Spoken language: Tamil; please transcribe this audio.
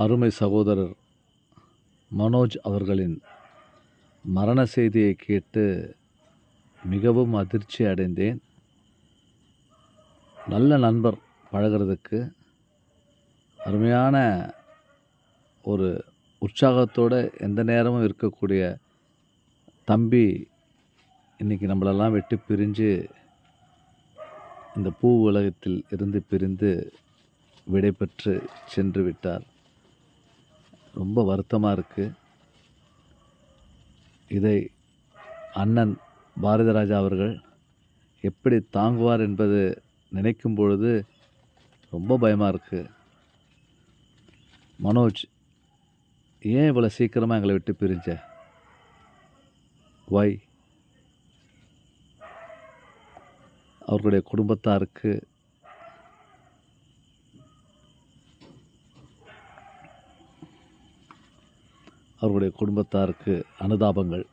அருமை சகோதரர் மனோஜ் அவர்களின் மரண செய்தியை கேட்டு மிகவும் அதிர்ச்சி அடைந்தேன். நல்ல நண்பர், பழகிறதுக்கு அருமையான ஒரு உற்சாகத்தோடு எந்த நேரமும் இருக்கக்கூடிய தம்பி இன்றைக்கி நம்மளெல்லாம் விட்டு பிரிஞ்சு இந்த பூ உலகத்தில் இருந்து பிரிந்து விடைபெற்று சென்று விட்டார். ரொம்ப வருத்தமாக இருக்குது. இதை அண்ணன் பாரதிராஜா அவர்கள் எப்படி தாங்குவார் என்பது நினைக்கும் பொழுது ரொம்ப பயமாக இருக்குது. மனோஜ், ஏன் இவ்வளோ சீக்கிரமாக எங்களை விட்டு பிரிஞ்ச? வை? அவர்களுடைய குடும்பத்தாருக்கு அனுதாபங்கள்.